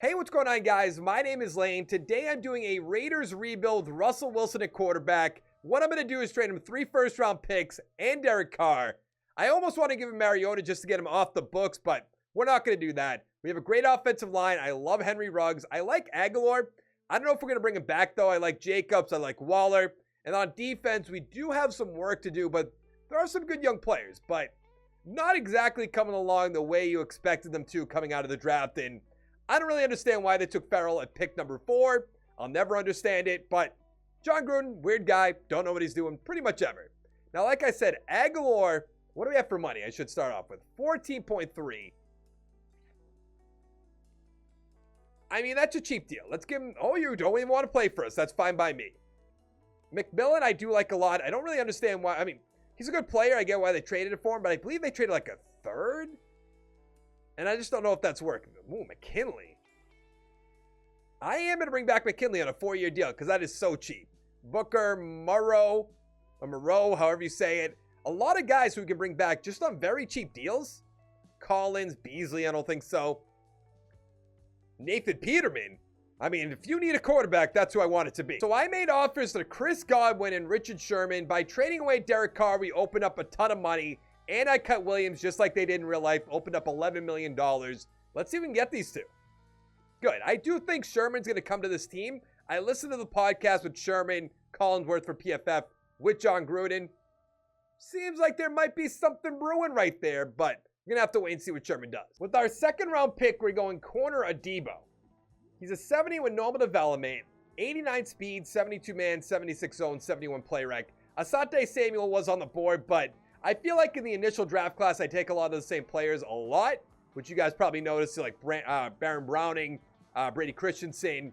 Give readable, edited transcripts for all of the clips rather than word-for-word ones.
Hey, what's going on, guys? My name is Lane. Today I'm doing a Raiders rebuild with Russell Wilson at quarterback. What I'm going to do is trade him 3 first-round picks and Derek Carr. I almost want to give him Mariota just to get him off the books, but we're not going to do that. We have a great offensive line. I love Henry Ruggs. I like Aguilar. I don't know if we're going to bring him back, though. I like Jacobs. I like Waller. And on defense, we do have some work to do, but there are some good young players, but not exactly coming along the way you expected them to coming out of the draft. And I don't really understand why they took Farrell at pick number 4. I'll never understand it, but John Gruden, weird guy, don't know what he's doing pretty much ever. Now, like I said, Aguilar, what do we have for money? I should start off with 14.3. I mean, that's a cheap deal. Let's give him, oh, you don't even want to play for us. That's fine by me. McMillan, I do like a lot. I don't really understand why. I mean, he's a good player. I get why they traded it for him, but I believe they traded like a third. And I just don't know if that's working. Ooh, McKinley. I am going to bring back McKinley on a 4-year deal because that is so cheap. Booker, Moreau, however you say it. A lot of guys who we can bring back just on very cheap deals. Collins, Beasley, I don't think so. Nathan Peterman. I mean, if you need a quarterback, that's who I want it to be. So I made offers to Chris Godwin and Richard Sherman. By trading away Derek Carr, we opened up a ton of money. And I cut Williams just like they did in real life. Opened up $11 million. Let's see if we can get these two. Good. I do think Sherman's going to come to this team. I listened to the podcast with Sherman, Collinsworth for PFF, with John Gruden. Seems like there might be something brewing right there, but we're going to have to wait and see what Sherman does. With our second round pick, we're going corner Adebo. He's a 70 with normal development, 89 speed, 72 man, 76 zone, 71 play rec. Asante Samuel was on the board, but I feel like in the initial draft class, I take a lot of the same players a lot, which you guys probably noticed, like Baron Browning, Brady Christensen,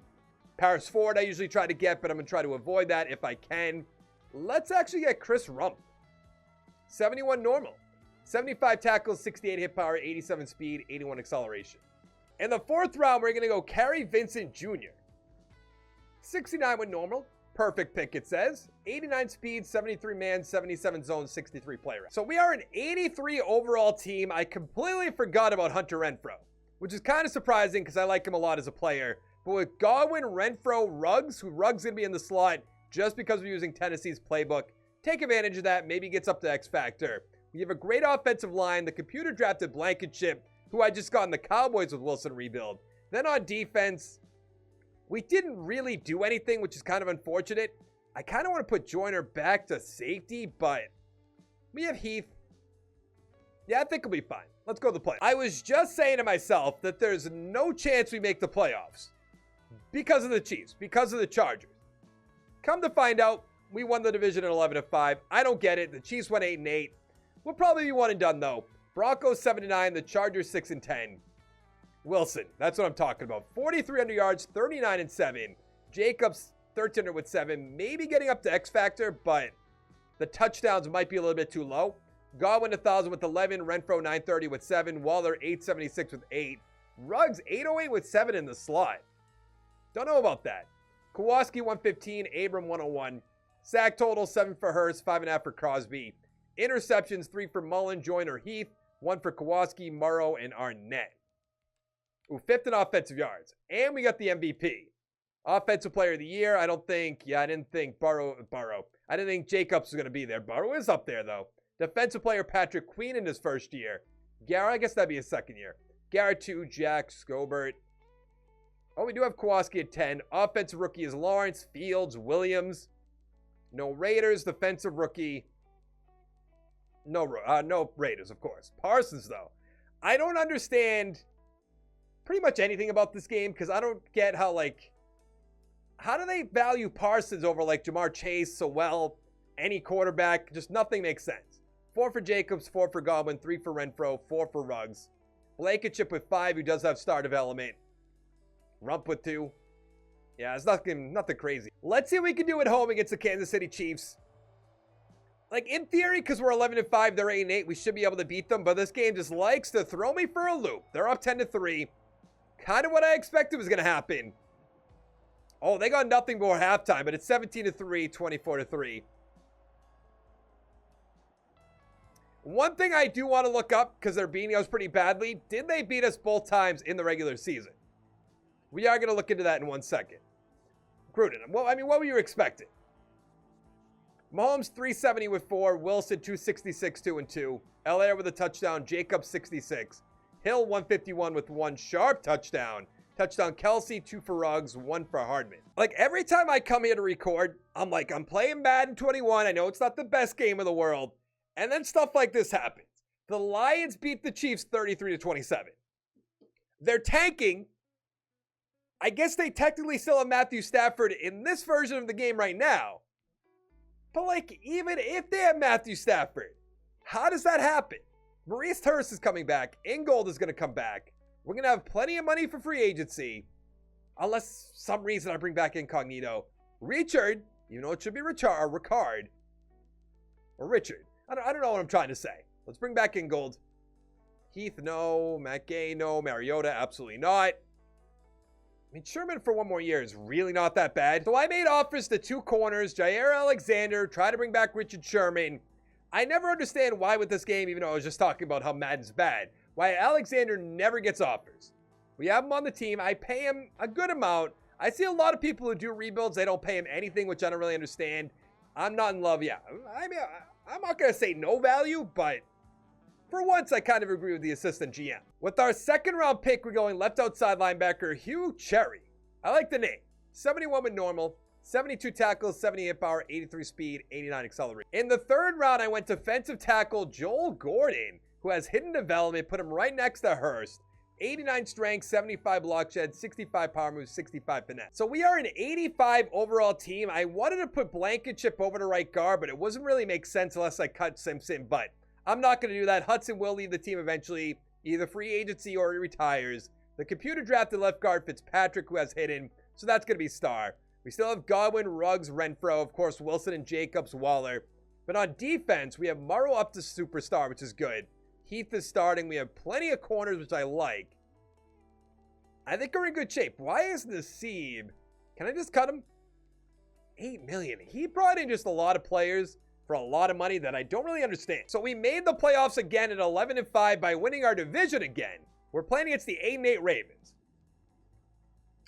Paris Ford I usually try to get, but I'm going to try to avoid that if I can. Let's actually get Chris Rump. 71 normal, 75 tackles, 68 hit power, 87 speed, 81 acceleration. In the 4th round, we're going to go Kerry Vincent Jr. 69 with normal. Perfect pick, it says. 89 speed, 73 man, 77 zone, 63 play rate. So we are an 83 overall team. I completely forgot about Hunter Renfrow, which is kind of surprising because I like him a lot as a player. But with Godwin, Renfrow, Ruggs, who Ruggs going to be in the slot just because we're using Tennessee's playbook, take advantage of that. Maybe gets up to X Factor. We have a great offensive line. The computer drafted Blankenship, who I just got in the Cowboys with Wilson rebuild. Then on defense, we didn't really do anything, which is kind of unfortunate. I kind of want to put Joyner back to safety, but we have Heath. Yeah, I think it'll be fine. Let's go to the play. I was just saying to myself that there's no chance we make the playoffs because of the Chiefs, because of the Chargers. Come to find out, we won the division at 11-5. I don't get it. The Chiefs went 8-8. We'll probably be 1 and done though. Broncos 7-9, the Chargers 6-10. Wilson, that's what I'm talking about. 4,300 yards, 39-7. Jacobs 1,300 with 7. Maybe getting up to X Factor, but the touchdowns might be a little bit too low. Godwin 1,000 with 11. Renfrow 930 with 7. Waller 876 with 8. Ruggs 808 with 7 in the slot. Don't know about that. Kowalski 115. Abram 101. Sack total 7 for Hurst, 5.5 for Crosby. Interceptions 3 for Mullen, Joyner, Heath. 1 for Kowalski, Morrow, and Arnett. Ooh, 5th in offensive yards. And we got the MVP. Offensive player of the year, I didn't think Burrow. I didn't think Jacobs was going to be there. Burrow is up there, though. Defensive player, Patrick Queen in his first year. Garrett, I guess that'd be his second year. Garrett 2, Jack, Scobert. Oh, we do have Kowalski at 10. Offensive rookie is Lawrence, Fields, Williams. No Raiders. Defensive rookie. No Raiders, of course. Parsons, though. I don't understand pretty much anything about this game because I don't get how do they value Parsons over Jamar Chase so well? Any quarterback, just nothing makes sense. 4 for Jacobs, 4 for Godwin, 3 for Renfrow, 4 for Ruggs. Blankenship with 5, who does have star development. Rump with 2. Yeah, it's nothing crazy. Let's see what we can do at home against the Kansas City Chiefs. In theory, because we're 11-5, they're 8-8, we should be able to beat them. But this game just likes to throw me for a loop. They're up 10-3. Kind of what I expected was going to happen. Oh, they got nothing before halftime, but it's 17-3, 24-3. One thing I do want to look up, because they're beating us pretty badly, did they beat us both times in the regular season? We are going to look into that in 1 second. Gruden, well, I mean, what were you expecting? Mahomes 370 with 4, Wilson 266, 2 and 2, Allaire with a touchdown, Jacobs 66, Hill 151 with 1 sharp touchdown. Touchdown Kelsey, 2 for Ruggs, 1 for Hardman. Like every time I come here to record, I'm like, I'm playing Madden 21. I know it's not the best game in the world. And then stuff like this happens. The Lions beat the Chiefs 33-27. They're tanking. I guess they technically still have Matthew Stafford in this version of the game right now. But like, even if they have Matthew Stafford, how does that happen? Maurice Hurst is coming back. Ingold is going to come back. We're going to have plenty of money for free agency. Unless some reason I bring back Incognito. Richard, even though it should be Ricard. Or Richard. I don't know what I'm trying to say. Let's bring back Ingold. Heath, no. Matt Gay, no. Mariota, absolutely not. I mean, Sherman for 1 more year is really not that bad. So I made offers to 2 corners. Jair Alexander, try to bring back Richard Sherman. I never understand why with this game, even though I was just talking about how Madden's bad, why Alexander never gets offers. We have him on the team. I pay him a good amount. I see a lot of people who do rebuilds. They don't pay him anything, which I don't really understand. I'm not in love. Yeah, I mean, I'm not going to say no value, but for once, I kind of agree with the assistant GM. With our 2nd round pick, we're going left outside linebacker Hugh Cherry. I like the name. 71 with normal, 72 tackles, 78 power, 83 speed, 89 acceleration. In the 3rd round, I went defensive tackle Joel Gordon, who has hidden development, put him right next to Hurst. 89 strength, 75 block shed, 65 power moves, 65 finesse. So we are an 85 overall team. I wanted to put Blankenship over to right guard, but it wasn't really make sense unless I cut Simpson. But I'm not going to do that. Hudson will leave the team eventually, either free agency or he retires. The computer drafted left guard Fitzpatrick, who has hidden, so that's going to be star. We still have Godwin, Ruggs, Renfro, of course, Wilson and Jacobs, Waller. But on defense, we have Morrow up to superstar, which is good. Heath is starting. We have plenty of corners, which I like. I think we're in good shape. Why is Nassib? Can I just cut him? $8 million. He brought in just a lot of players for a lot of money that I don't really understand. So we made the playoffs again at 11-5 by winning our division again. We're playing against the 8-8 Ravens.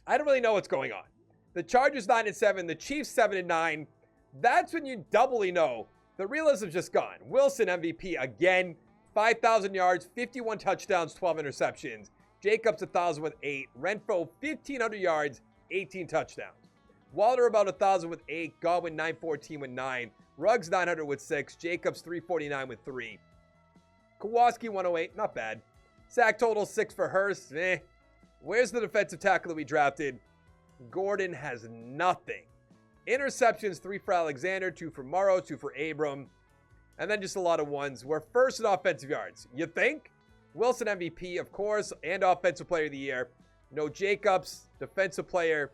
I don't really know what's going on. The Chargers 9-7, the Chiefs 7-9. That's when you doubly know the realism's just gone. Wilson MVP again. 5,000 yards, 51 touchdowns, 12 interceptions. Jacobs 1,000 with 8. Renfro 1,500 yards, 18 touchdowns. Waller about 1,000 with 8. Godwin 914 with 9. Ruggs 900 with 6. Jacobs 349 with 3. Kowalski 108, not bad. Sack total 6 for Hurst. Where's the defensive tackle that we drafted? Gordon has nothing. Interceptions 3 for Alexander, 2 for Morrow, 2 for Abram. And then just a lot of ones. We're first in offensive yards. You think? Wilson MVP, of course, and Offensive Player of the Year. No Jacobs, Defensive Player.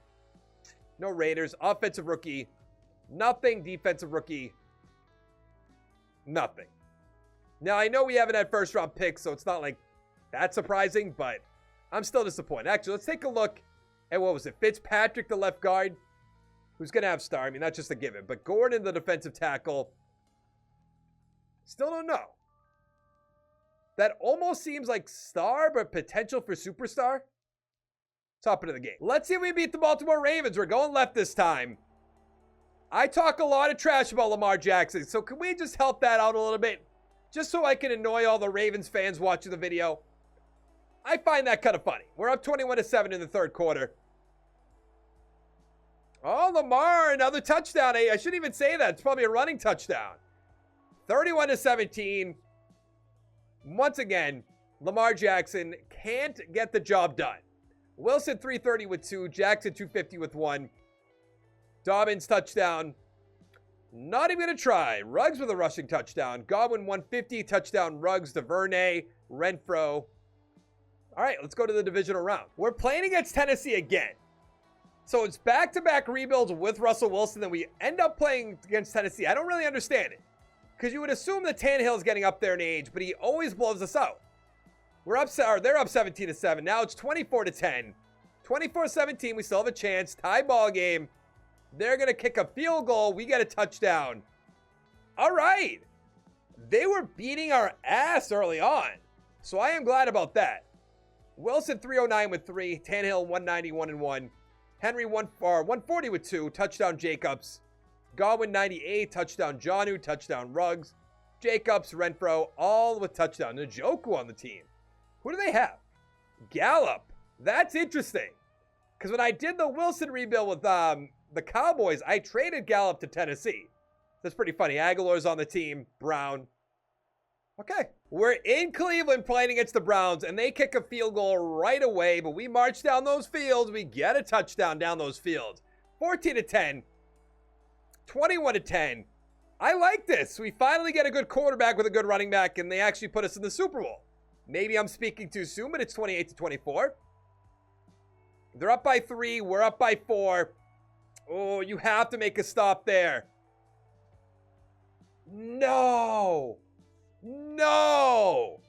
No Raiders. Offensive Rookie. Nothing. Defensive Rookie. Nothing. Now, I know we haven't had first-round picks, so it's not like that surprising, but I'm still disappointed. Actually, let's take a look at, what was it, Fitzpatrick, the left guard, who's going to have star. I mean, that's just a given. But Gordon, the defensive tackle. Still don't know. That almost seems like star, but potential for superstar. Top of the game. Let's see if we beat the Baltimore Ravens. We're going left this time. I talk a lot of trash about Lamar Jackson, so can we just help that out a little bit? Just so I can annoy all the Ravens fans watching the video. I find that kind of funny. We're up 21-7 in the 3rd quarter. Oh, Lamar, another touchdown. I shouldn't even say that. It's probably a running touchdown. 31-17. Once again, Lamar Jackson can't get the job done. Wilson 330 with 2. Jackson 250 with 1. Dobbins touchdown. Not even going to try. Ruggs with a rushing touchdown. Godwin 150 touchdown. Ruggs, DuVernay, Renfro. All right, let's go to the divisional round. We're playing against Tennessee again. So it's back-to-back rebuilds with Russell Wilson. Then we end up playing against Tennessee. I don't really understand it. Because you would assume that Tannehill's getting up there in age, but he always blows us out. They're up 17-7. Now it's 24-10. 24-17. We still have a chance. Tie ball game. They're going to kick a field goal. We get a touchdown. All right. They were beating our ass early on. So I am glad about that. Wilson 309 with 3. Tannehill 191 and 1. Henry 140 with 2. Touchdown Jacobs. Godwin 98. Touchdown Jonnu. Touchdown Ruggs. Jacobs, Renfro, all with touchdown. Njoku on the team. Who do they have? Gallup. That's interesting. Because when I did the Wilson rebuild with the Cowboys, I traded Gallup to Tennessee. That's pretty funny. Aguilar's on the team. Brown. Okay. We're in Cleveland playing against the Browns, and they kick a field goal right away, but we march down those fields. We get a touchdown down those fields. 14-10. 21-10. I like this. We finally get a good quarterback with a good running back, and they actually put us in the Super Bowl. Maybe I'm speaking too soon, but it's 28-24. They're up by 3. We're up by 4. Oh, you have to make a stop there. No. No.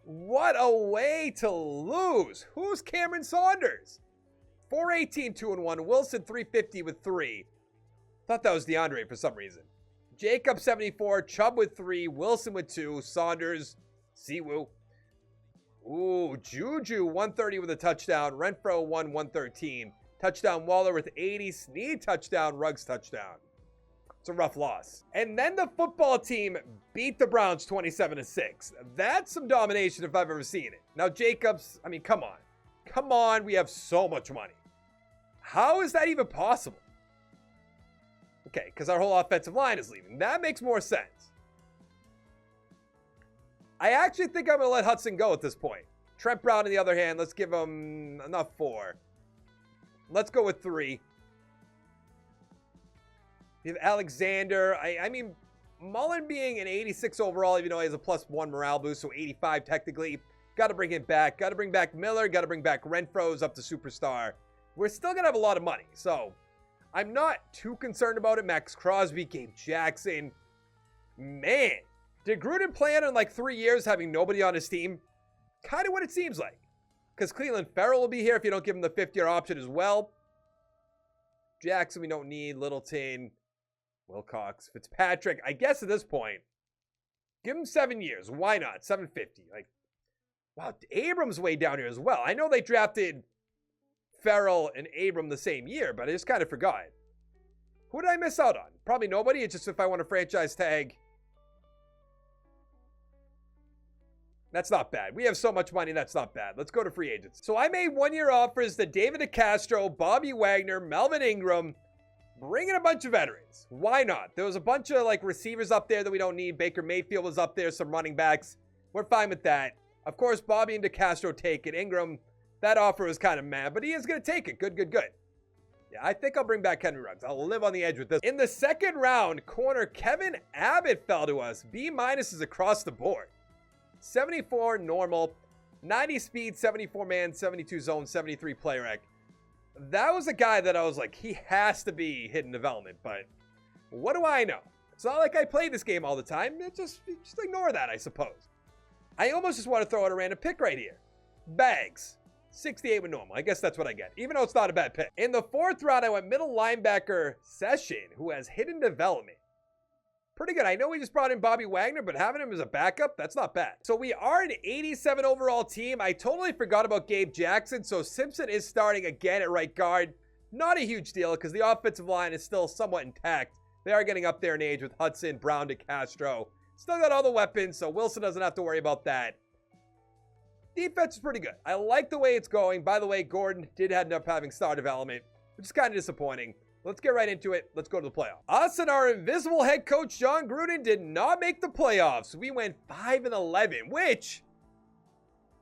What a way to lose. Who's Cameron Saunders? 418, 2-1. Wilson 350 with 3. Thought that was DeAndre for some reason. Jacob 74, Chubb with 3, Wilson with 2, Saunders, Siwoo. Ooh, Juju 130 with a touchdown, Renfro 113. Touchdown Waller with 80, Snead touchdown, Ruggs touchdown. It's a rough loss. And then the football team beat the Browns 27-6. That's some domination if I've ever seen it. Now Jacobs, I mean, come on. Come on, we have so much money. How is that even possible? Okay, because our whole offensive line is leaving. That makes more sense. I actually think I'm going to let Hudson go at this point. Trent Brown, on the other hand, let's give him enough 4. Let's go with 3. You have Alexander. I mean, Mullen being an 86 overall, even though he has a +1 morale boost, so 85 technically. Got to bring him back. Got to bring back Miller. Got to bring back Renfro's up to superstar. We're still going to have a lot of money, so I'm not too concerned about it. Max Crosby, Gabe Jackson. Man, did Gruden plan on like 3 years having nobody on his team? Kind of what it seems like. Because Cleveland Farrell will be here if you don't give him the 5th-year option as well. Jackson we don't need. Littleton, Wilcox, Fitzpatrick. I guess at this point, give him 7 years. Why not? 750. Like, wow, Abrams way down here as well. I know they drafted Farrell and Abram the same year, but I just kind of forgot. Who did I miss out on? Probably nobody. It's just if I want a franchise tag. That's not bad. We have so much money, that's not bad. Let's go to free agents. So I made 1-year offers to David DeCastro, Bobby Wagner, Melvin Ingram, bringing a bunch of veterans. Why not? There was a bunch of like receivers up there that we don't need. Baker Mayfield was up there, some running backs. We're fine with that. Of course, Bobby and DeCastro take it. Ingram, that offer was kind of mad, but he is going to take it. Good. Yeah, I think I'll bring back Henry Ruggs. I'll live on the edge with this. In the second round, corner Kevin Abbott fell to us. B- is across the board. 74 normal, 90 speed, 74 man, 72 zone, 73 play rec. That was a guy that I was like, he has to be hidden development, but what do I know? It's not like I play this game all the time. Just ignore that, I suppose. I almost just want to throw out a random pick right here. Bags. 68 with normal. I guess that's what I get, even though it's not a bad pick. In the 4th round, I went middle linebacker Session, who has hidden development. Pretty good. I know we just brought in Bobby Wagner, but having him as a backup, that's not bad. So we are an 87 overall team. I totally forgot about Gabe Jackson, so Simpson is starting again at right guard. Not a huge deal because the offensive line is still somewhat intact. They are getting up there in age with Hudson, Brown, DeCastro. Still got all the weapons, so Wilson doesn't have to worry about that. Defense is pretty good. I like the way it's going. By the way, Gordon did end up having star development, which is kind of disappointing. Let's get right into it. Let's go to the playoffs. Us and our invisible head coach, John Gruden, did not make the playoffs. We went 5-11, which,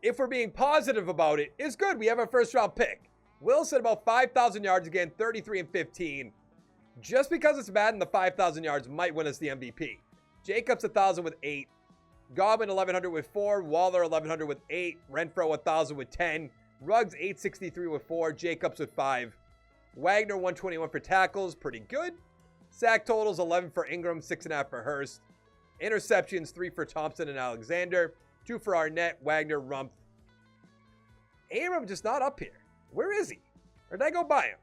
if we're being positive about it, is good. We have our first round pick. Wilson about 5,000 yards again, 33-15. Just because it's Madden, the 5,000 yards might win us the MVP. Jacobs 1,000 with 8. Godwin 1,100 with 4. Waller 1,100 with 8. Renfro 1,000 with 10. Ruggs 863 with 4. Jacobs with 5. Wagner 121 for tackles, pretty good. Sack totals 11 for Ingram, 6.5 for Hurst. Interceptions 3 for Thompson and Alexander, 2 for Arnett, Wagner, Rumpf. Abram just not up here. Where is he? Or did I go by him?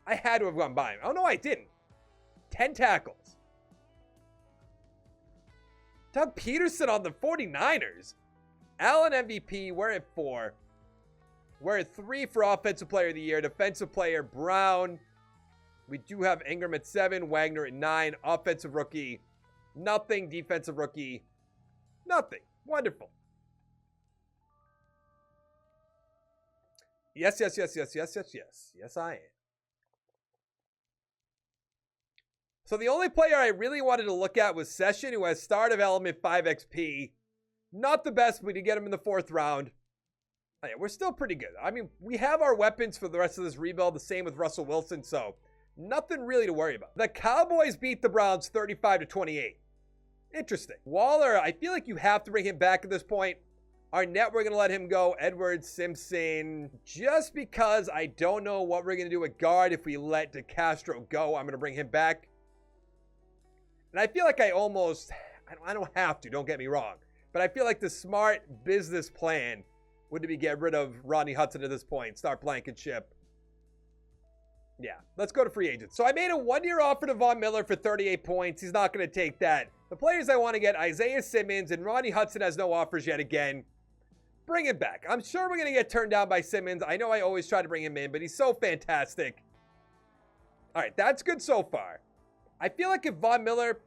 I had to have gone by him. Oh no, I didn't. 10 tackles. Doug Peterson on the 49ers. Allen MVP, we're at 4. We're at 3 for Offensive Player of the Year. Defensive Player, Brown. We do have Ingram at 7, Wagner at 9. Offensive Rookie, nothing. Defensive Rookie, nothing. Wonderful. Yes, yes, yes, yes, yes, yes, yes. Yes, I am. So the only player I really wanted to look at was Session, who has Star Development 5 XP. Not the best, but to get him in the 4th round. Oh, yeah, we're still pretty good. I mean, we have our weapons for the rest of this rebuild. The same with Russell Wilson, so nothing really to worry about. The Cowboys beat the Browns 35-28. Interesting. Waller, I feel like you have to bring him back at this point. Arnett, we're going to let him go. Edwards, Simpson. Just because I don't know what we're going to do with guard if we let DeCastro go, I'm going to bring him back. And I feel like I don't have to, don't get me wrong. But I feel like the smart business plan would be get rid of Rodney Hudson at this point. Start Blankenship. Yeah, let's go to free agents. So I made a 1-year offer to Von Miller for 38 points. He's not going to take that. The players I want to get, Isaiah Simmons, and Rodney Hudson has no offers yet again. Bring him back. I'm sure we're going to get turned down by Simmons. I know I always try to bring him in, but he's so fantastic. All right, that's good so far. I feel like if Von Miller,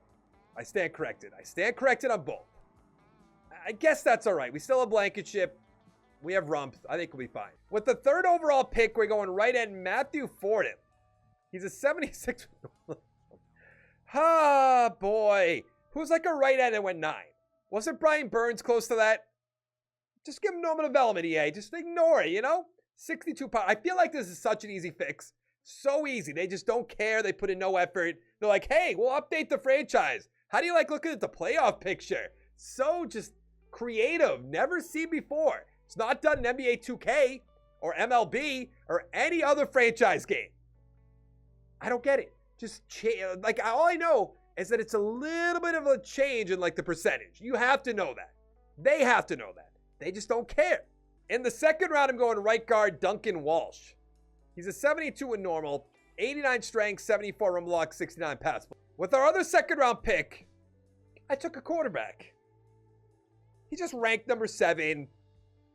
I stand corrected. I stand corrected on both. I guess that's all right. We still have Blankenship. We have Rump. I think we'll be fine. With the 3rd overall pick, we're going right at Matthew Fordham. He's a 76. Ah, boy. Who's like a right end and went 9? Wasn't Brian Burns close to that? Just give him normal development, EA. Just ignore it, you know? 62 pounds. I feel like this is such an easy fix. So easy. They just don't care. They put in no effort. They're like, hey, we'll update the franchise. How do you like looking at the playoff picture? So just creative. Never seen before. It's not done in NBA 2K or MLB or any other franchise game. I don't get it. Just like all I know is that it's a little bit of a change in like the percentage. You have to know that. They have to know that. They just don't care. In the 2nd round, I'm going right guard Duncan Walsh. He's a 72 in normal, 89 strength, 74 run block, 69 pass. With our other 2nd round pick, I took a quarterback. He just ranked number 7.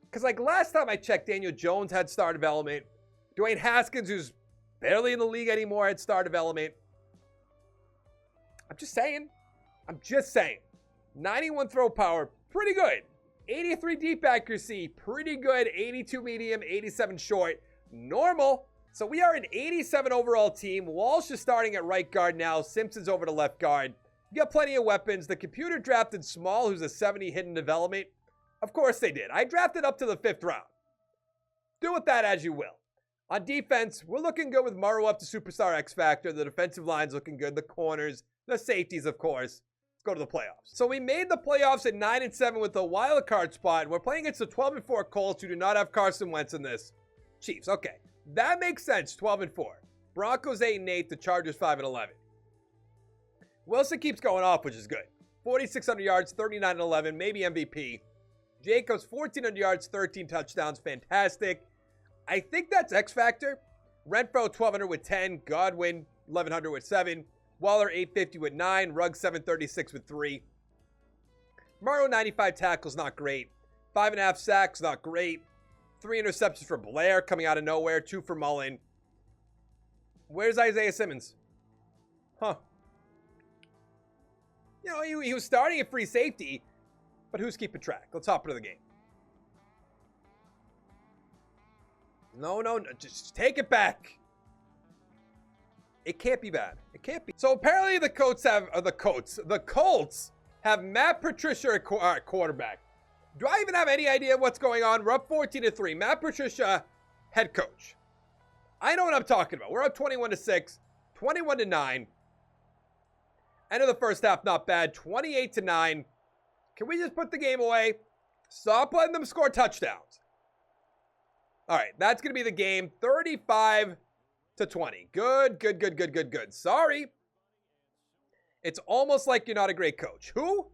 Because like last time I checked, Daniel Jones had star development. Dwayne Haskins, who's barely in the league anymore, had star development. I'm just saying. 91 throw power, pretty good. 83 deep accuracy, pretty good. 82 medium, 87 short, normal. So we are an 87 overall team. Walsh is starting at right guard now. Simpson's over to left guard. You got plenty of weapons. The computer drafted Small, who's a 70 hidden development. Of course they did. I drafted up to the 5th round. Do with that as you will. On defense, we're looking good with Morrow up to Superstar X Factor. The defensive line's looking good. The corners, the safeties, of course. Let's go to the playoffs. So we made the playoffs at 9-7 with the wild card spot. And we're playing against the 12-4 Colts, who do not have Carson Wentz in this. Chiefs, okay. That makes sense, 12-4. Broncos 8-8, the Chargers 5-11. Wilson keeps going off, which is good. 4,600 yards, 39-11, maybe MVP. Jacobs, 1,400 yards, 13 touchdowns. Fantastic. I think that's X Factor. Renfro, 1,200 with 10. Godwin, 1,100 with 7. Waller, 850 with 9. Ruggs, 736 with 3. Morrow, 95 tackles, not great. 5.5 sacks, not great. 3 interceptions for Blair coming out of nowhere. 2 for Mullen. Where's Isaiah Simmons? Huh. You know, he was starting at free safety, but who's keeping track? Let's hop into the game. No, just take it back. It can't be bad. It can't be. So apparently the Colts have Matt Patricia at quarterback. Do I even have any idea what's going on? We're up 14-3. Matt Patricia, head coach. I know what I'm talking about. We're up 21-6, 21-9. End of the first half, not bad. 28-9. Can we just put the game away? Stop letting them score touchdowns. All right, that's going to be the game. 35-20. Good. Sorry. It's almost like you're not a great coach. Who?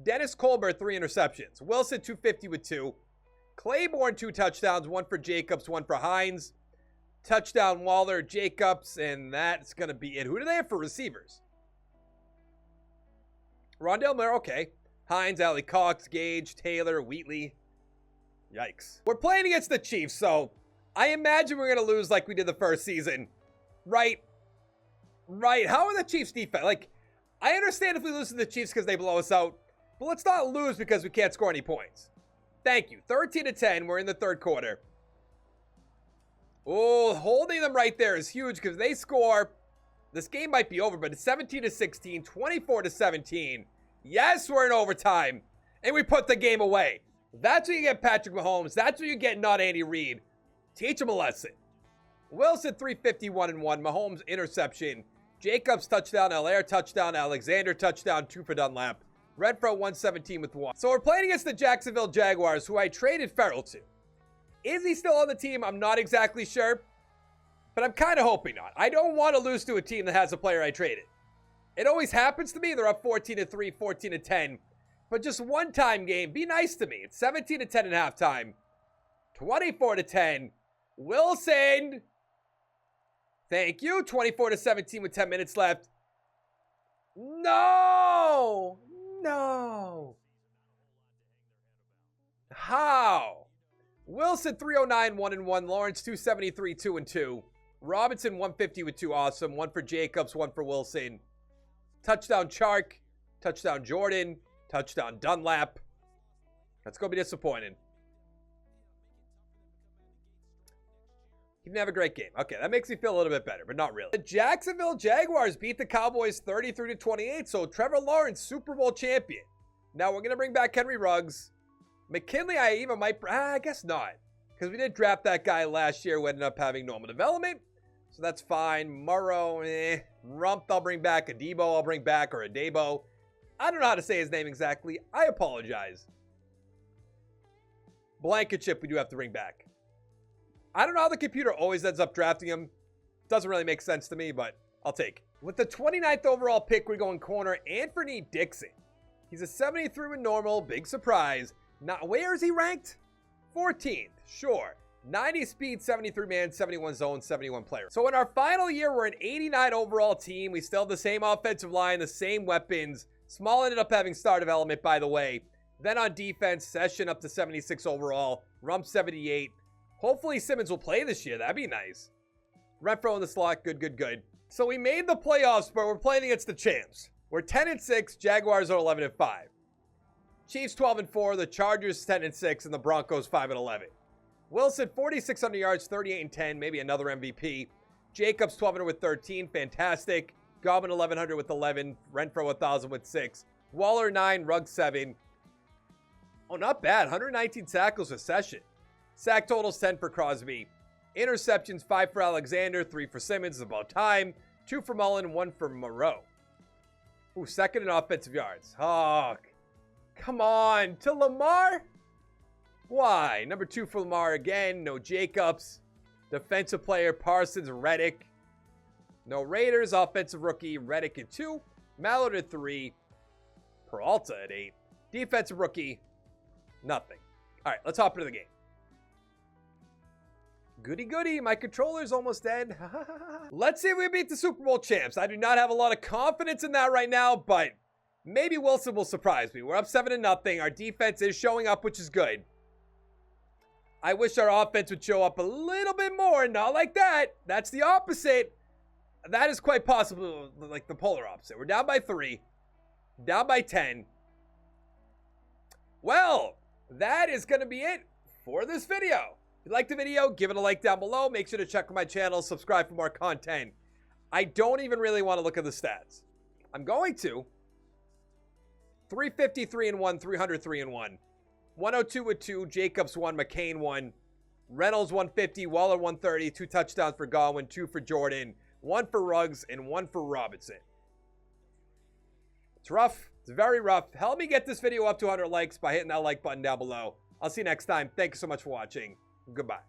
Dennis Colbert, 3 interceptions. Wilson, 250 with 2. Claiborne, 2 touchdowns. 1 for Jacobs, 1 for Hines. Touchdown Waller, Jacobs, and that's going to be it. Who do they have for receivers? Rondell Moore, okay. Hines, Allie Cox, Gage, Taylor, Wheatley. Yikes. We're playing against the Chiefs, so I imagine we're going to lose like we did the first season. Right? How are the Chiefs defense? Like, I understand if we lose to the Chiefs because they blow us out, but let's not lose because we can't score any points. Thank you. 13-10. We're in the third quarter. Oh, holding them right there is huge because they score. This game might be over, but it's 17-16, 24-17. Yes, we're in overtime, and we put the game away. That's what you get, Patrick Mahomes. That's what you get, not Andy Reid. Teach him a lesson. Wilson, 351-1. Mahomes, interception. Jacobs, touchdown. Allaire, touchdown. Alexander, touchdown. 2 for Dunlap. Renfro, 117 with 1. So we're playing against the Jacksonville Jaguars, who I traded Ferrell to. Is he still on the team? I'm not exactly sure, but I'm kind of hoping not. I don't want to lose to a team that has a player I traded. It always happens to me. They're up 14-3, 14-10. But just one-time game. Be nice to me. It's 17-10 at halftime. 24-10. Wilson. Thank you. 24-17 with 10 minutes left. No. How? Wilson, 309, 1-1. Lawrence, 273, 2-2. Robinson, 150 with 2. Awesome. 1 for Jacobs, 1 for Wilson. Touchdown Chark. Touchdown Jordan. Touchdown Dunlap. That's going to be disappointing. He didn't have a great game. Okay, that makes me feel a little bit better, but not really. The Jacksonville Jaguars beat the Cowboys 33-28, so Trevor Lawrence, Super Bowl champion. Now, we're going to bring back Henry Ruggs. McKinley, I guess not. Because we did draft that guy last year who ended up having normal development. So that's fine. Murrow, Rump, I'll bring back. Adebo, I'll bring back. Or Adebo. I don't know how to say his name exactly. I apologize. Blankenship, we do have to bring back. I don't know how the computer always ends up drafting him. Doesn't really make sense to me, but I'll take it. With the 29th overall pick, we're going corner Anthony Dixon. He's a 73 with normal. Big surprise. Now, where is he ranked? 14th. Sure. 90 speed, 73 man, 71 zone, 71 player. So in our final year, we're an 89 overall team. We still have the same offensive line, the same weapons. Small ended up having star development, by the way. Then on defense, Session up to 76 overall. Rump 78. Hopefully Simmons will play this year. That'd be nice. Renfro in the slot. Good. So we made the playoffs, but we're playing against the champs. We're 10-6. Jaguars are 11-5. Chiefs 12-4. The Chargers 10-6. And the Broncos 5-11. Wilson 4,600 yards, 38-10. Maybe another MVP. Jacobs 1,200 with 13. Fantastic. Godwin 1,100 with 11. Renfro 1,000 with 6. Waller 9. Ruggs 7. Oh, not bad. 119 tackles a session. Sack totals 10 for Crosby. Interceptions 5 for Alexander, 3 for Simmons. It's about time. 2 for Mullen, 1 for Moreau. Ooh, second in offensive yards. Oh, come on. To Lamar? Why? Number 2 for Lamar again. No Jacobs. Defensive player Parsons, Reddick. No Raiders. Offensive rookie Reddick at 2. Mallard at 3. Peralta at 8. Defensive rookie, nothing. All right, let's hop into the game. Goody, my controller's almost dead. Let's see if we beat the Super Bowl champs. I do not have a lot of confidence in that right now, but maybe Wilson will surprise me. We're up 7-0. Our defense is showing up, which is good. I wish our offense would show up a little bit more. Not like that. That's the opposite. That is quite possibly like the polar opposite. We're down by 3. Down by 10. Well, that is going to be it for this video. If you liked the video, give it a like down below. Make sure to check out my channel, subscribe for more content. I don't even really want to look at the stats. I'm going to. 353-1, 303-1. 102 with 2, Jacobs 1, McCain 1, Reynolds 150, Waller 130, 2 touchdowns for Godwin, 2 for Jordan, 1 for Ruggs, and 1 for Robinson. It's rough. It's very rough. Help me get this video up to 100 likes by hitting that like button down below. I'll see you next time. Thank you so much for watching. Goodbye.